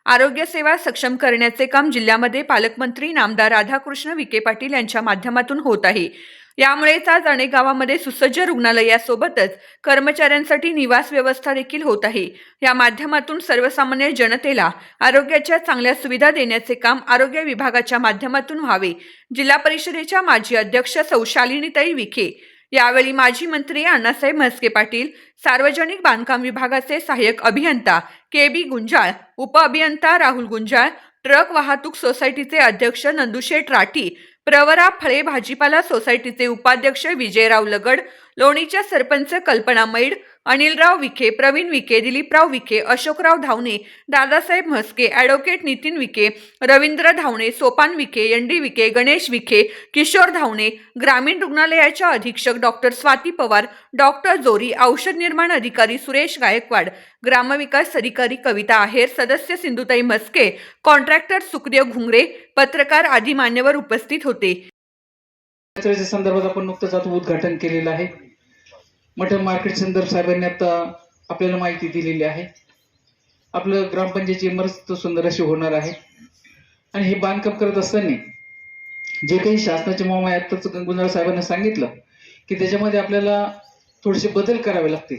आरोग्य सेवा सक्षम करण्याचे काम जिल्ह्यामध्ये पालकमंत्री नामदार राधाकृष्ण विखे पाटील यांच्या माध्यमातून होत आहे। यामुळेच आज अनेक गावांमध्ये सुसज्ज रुग्णालयासोबतच कर्मचाऱ्यांसाठी निवास व्यवस्था देखील होत आहे। या माध्यमातून सर्वसामान्य जनतेला आरोग्याच्या चांगल्या सुविधा देण्याचे काम आरोग्य विभागाच्या माध्यमातून व्हावे। जिल्हा परिषदेच्या माजी अध्यक्ष सौ शालिनीताई विखे, यावेळी माजी मंत्री अण्णासाहेब म्हस्के पाटील, सार्वजनिक बांधकाम विभागाचे सहाय्यक अभियंता के.बी. गुंजाळ, उपअभियंता राहुल गुंजाळ, ट्रक वाहतूक सोसायटीचे अध्यक्ष नंदुशेठ राठी, प्रवरा फळे भाजीपाला सोसायटीचे उपाध्यक्ष विजयराव लगड, लोणीच्या सरपंच कल्पना मैड, अनिलराव विखे, प्रवीण विखे, दिलीपराव विखे, अशोकराव धावणे, दादासाहेब म्हस्के, ॲडव्होकेट नितीन विखे, रवींद्र धावणे, सोपान विखे, एन.डी. विखे, गणेश विखे, किशोर धावणे, ग्रामीण रुग्णालयाच्या अधीक्षक डॉक्टर स्वाती पवार, डॉक्टर जोरी, औषध निर्माण अधिकारी सुरेश गायकवाड, ग्रामविकास अधिकारी कविता आहेर, सदस्य सिंधुताई म्हस्के, कॉन्ट्रॅक्टर सुखदेव घुंगरे, पत्रकार आदी मान्यवर उपस्थित होते। संदर्भात आपण नुकतंच आता उद्घाटन केलेलं आहे। मटन मार्केट संदर्भ साहेबांनी आता आपल्याला माहिती दिलेली आहे। आपलं ग्रामपंचायतीची इमारत सुंदर अशी होणार आहे आणि हे बांधकाम करत असताना जे काही शासनाचे मॉम आहे आताच गुंजाळ साहेबांनी सांगितलं की त्याच्यामध्ये आपल्याला थोडेसे बदल करावे लागतील,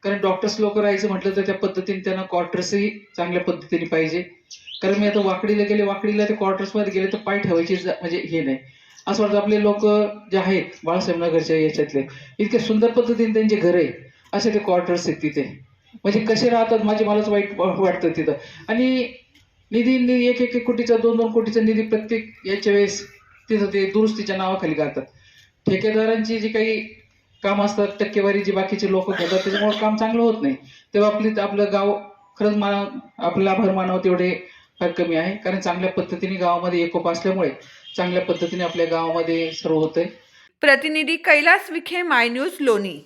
कारण डॉक्टर्स लोक राहायचं म्हटलं तर त्या पद्धतीने त्यांना क्वार्टर्सही चांगल्या पद्धतीने पाहिजे। कारण मी आता वाकडीला गेले, वाकडीला ते क्वार्टर्समध्ये गेले तर पाय ठेवायचे म्हणजे हे नाही, असं वाटतं आपले लोक जे आहेत बाळासाहेब नगरच्या याच्यातले इतके सुंदर पद्धतीने त्यांचे घर आहे, असे ते क्वार्टर्स आहेत तिथे, म्हणजे कसे राहतात मलाच वाईट वाटतं तिथं। आणि निधी एक कोटीचा 2-2 कोटीचा निधी प्रत्येक याच्या वेळेस तिथं ते दुरुस्तीच्या नावाखाली करतात। ठेकेदारांची जी काही काम असतात टक्केवारी जी बाकीचे लोक घेतात त्याच्यामुळे काम चांगलं होत नाही, तेव्हा आपलं गाव खरंच आपला आभार मानावं तेवढे फार कमी आहे, कारण चांगल्या पद्धतीने गावामध्ये एकोप असल्यामुळे चांगल्या पद्धतीने आपल्या गावामध्ये सर्व होतंय। प्रतिनिधी कैलास विखे, माय न्यूज, लोणी।